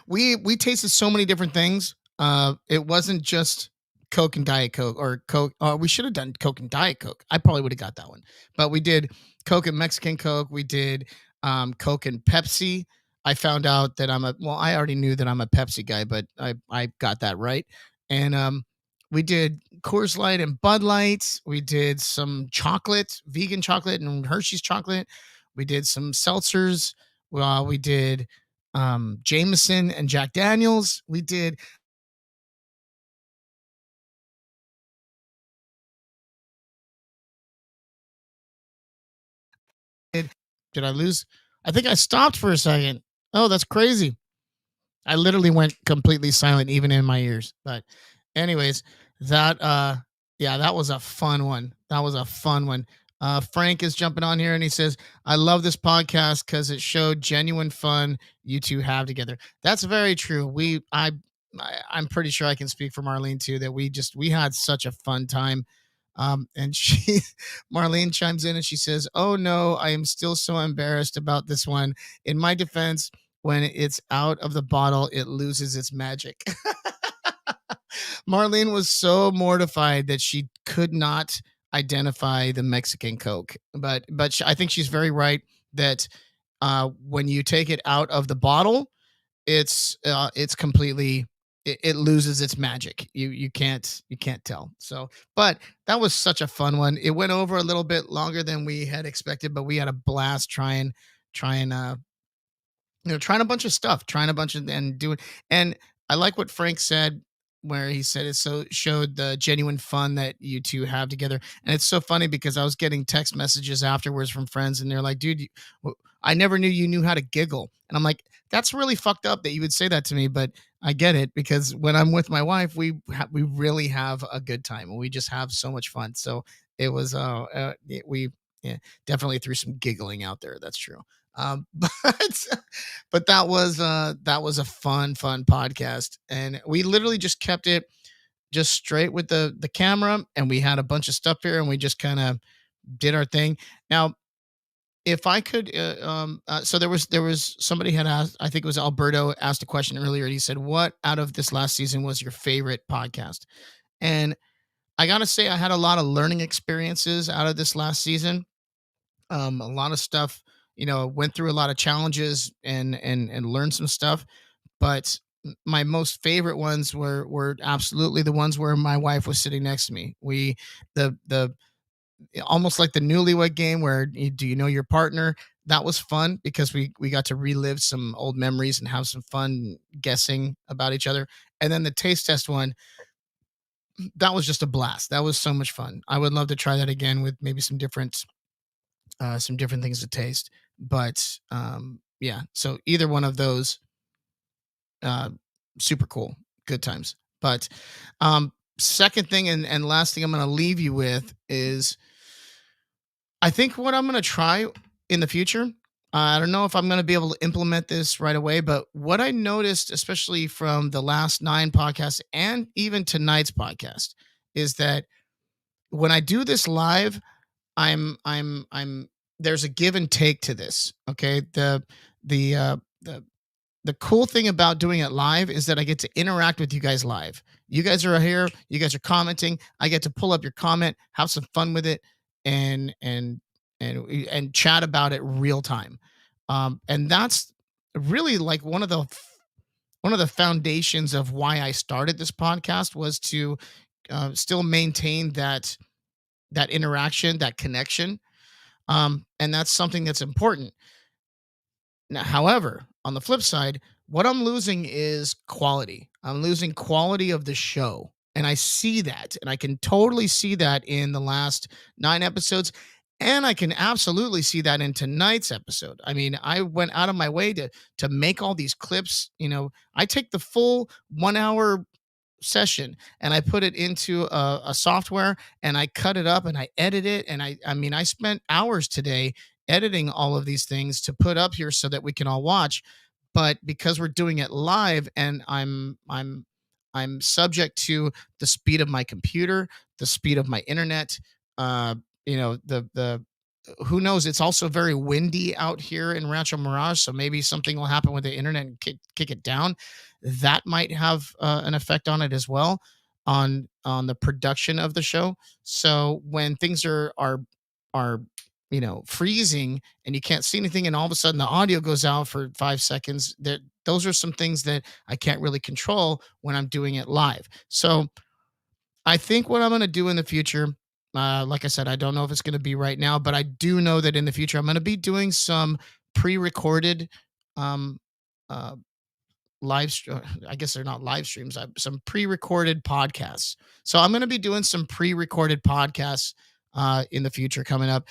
We tasted so many different things. It wasn't just Coke and Diet Coke or Coke. We should have done Coke and Diet Coke. I probably would have got that one. But we did Coke and Mexican Coke. We did Coke and Pepsi. I found out that I already knew that I'm a Pepsi guy, but I got that right. And we did Coors Light and Bud Light. We did some chocolate, vegan chocolate and Hershey's chocolate. We did some seltzers. We did Jameson and Jack Daniels. We did did I lose? I think I stopped for a second. Oh, that's crazy. I literally went completely silent even in my ears. But anyways, that yeah, that was a fun one. That was a fun one. Frank is jumping on here and he says, I love this podcast because it showed genuine fun you two have together. That's very true. I'm pretty sure I can speak for Marlene too, that we had such a fun time. And Marlene chimes in and she says, oh no, I am still so embarrassed about this one. In my defense, when it's out of the bottle, it loses its magic. Marlene was so mortified that she could not identify the Mexican Coke. But I think she's very right that when you take it out of the bottle, it's completely it loses its magic. You can't tell. So, but that was such a fun one. It went over a little bit longer than we had expected, but we had a blast trying trying a bunch of stuff, trying a bunch of and doing. And I like what Frank said, where he said it so showed the genuine fun that you two have together. And it's so funny because I was getting text messages afterwards from friends, and they're like, "Dude, I never knew you knew how to giggle." And I'm like, "That's really fucked up that you would say that to me," but I get it because when I'm with my wife, we really have a good time and we just have so much fun. So it was we yeah, definitely threw some giggling out there. That's true. But that was a fun podcast, and we literally just kept it just straight with the camera, and we had a bunch of stuff here, and we just kind of did our thing. Now, if I could, so there was somebody had asked, I think it was Alberto asked a question earlier, and he said, "What out of this last season was your favorite podcast?" And I gotta say, I had a lot of learning experiences out of this last season. A lot of stuff, went through a lot of challenges and learned some stuff. But my most favorite ones were absolutely the ones where my wife was sitting next to me. The almost like the newlywed game where do you know your partner? That was fun because we got to relive some old memories and have some fun guessing about each other. And then the taste test one, that was just a blast. That was so much fun. I would love to try that again with maybe some different things to taste. But yeah, so either one of those, uh, super cool, good times. But second thing and last thing I'm going to leave you with is I think what I'm going to try in the future. I don't know if I'm going to be able to implement this right away, but what I noticed, especially from the last 9 podcasts and even tonight's podcast, is that when I do this live, I'm there's a give and take to this. Okay. The the cool thing about doing it live is that I get to interact with you guys live. You guys are here, you guys are commenting. I get to pull up your comment, have some fun with it, and and chat about it real time. And that's really like one of the foundations of why I started this podcast was to still maintain that interaction, that connection. And that's something that's important. Now, however, on the flip side, what I'm losing is quality. I'm losing quality of the show. And I see that. And I can totally see that in the last 9 episodes. And I can absolutely see that in tonight's episode. I mean, I went out of my way to make all these clips. I take the full 1 hour session and I put it into a software and I cut it up and I edit it. And I mean, I spent hours today editing all of these things to put up here so that we can all watch. But because we're doing it live and I'm subject to the speed of my computer, the speed of my internet, the who knows? It's also very windy out here in Rancho Mirage, so maybe something will happen with the internet and kick it down. That might have an effect on it as well, on the production of the show. So when things are freezing and you can't see anything, and all of a sudden the audio goes out for 5 seconds. Those are some things that I can't really control when I'm doing it live. So I think what I'm going to do in the future, like I said, I don't know if it's going to be right now, but I do know that in the future I'm going to be doing some pre-recorded um, uh, I guess they're not live streams, some pre-recorded podcasts. So I'm going to be doing some pre-recorded podcasts in the future coming up.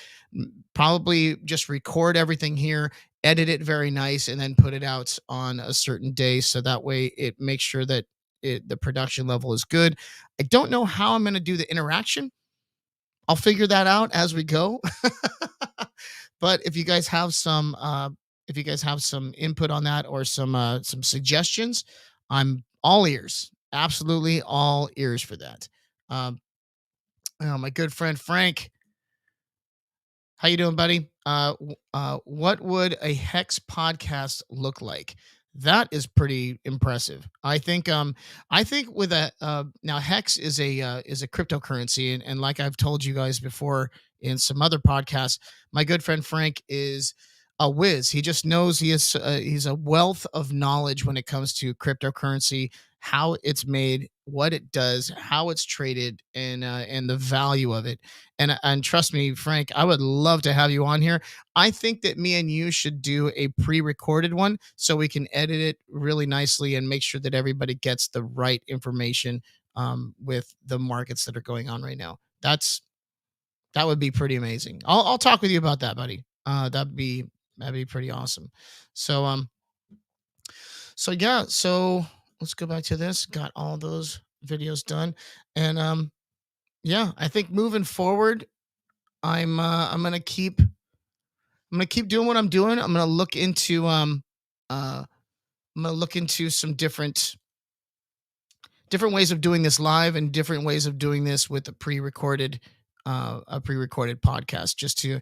Probably just record everything here, edit it very nice, and then put it out on a certain day. So that way it makes sure that the production level is good. I don't know how I'm going to do the interaction. I'll figure that out as we go. But if you guys have some input on that, or some suggestions, I'm all ears. Absolutely all ears for that. My good friend Frank, how you doing, buddy? What would a Hex podcast look like? That is pretty impressive. I think with now Hex is a cryptocurrency, and like I've told you guys before in some other podcasts, my good friend Frank is a whiz. He just knows he's a wealth of knowledge when it comes to cryptocurrency, how it's made, what it does, how it's traded, and the value of it. And trust me, Frank, I would love to have you on here. I think that me and you should do a pre-recorded one so we can edit it really nicely and make sure that everybody gets the right information with the markets that are going on right now. That would be pretty amazing. I'll talk with you about that, buddy. That'd be pretty awesome. So yeah, so let's go back to this. Got all those videos done, and yeah, I think moving forward, I'm gonna keep doing what I'm doing. I'm gonna look into some different ways of doing this live, and different ways of doing this with a pre-recorded podcast, just to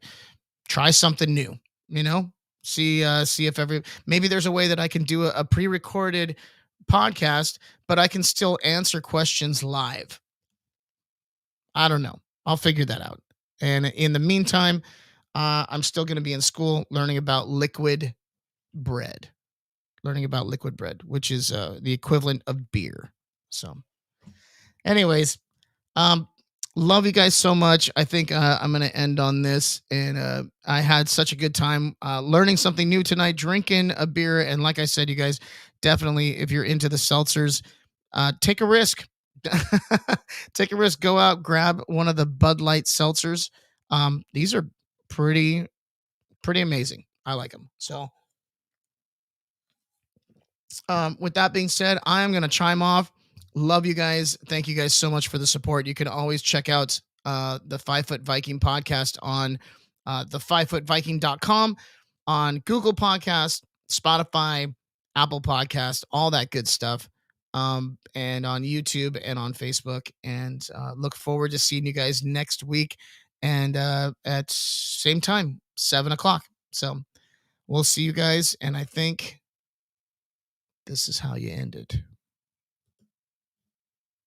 try something new, see if maybe there's a way that I can do a pre-recorded podcast, but I can still answer questions live. I don't know. I'll figure that out. And in the meantime, I'm still going to be in school learning about liquid bread, which is the equivalent of beer. So anyways, love you guys so much. I think I'm going to end on this. And I had such a good time learning something new tonight, drinking a beer. And like I said, you guys, definitely, if you're into the seltzers, take a risk. Take a risk. Go out, grab one of the Budlight Seltzers. These are pretty amazing. I like them. So with that being said, I am going to chime off. Love you guys. Thank you guys so much for the support. You can always check out the 5 Foot Viking podcast on the 5footviking.com, on Google Podcast, Spotify, Apple Podcast, all that good stuff. And on YouTube and on Facebook. And look forward to seeing you guys next week, and at same time, 7:00. So we'll see you guys. And I think this is how you end it.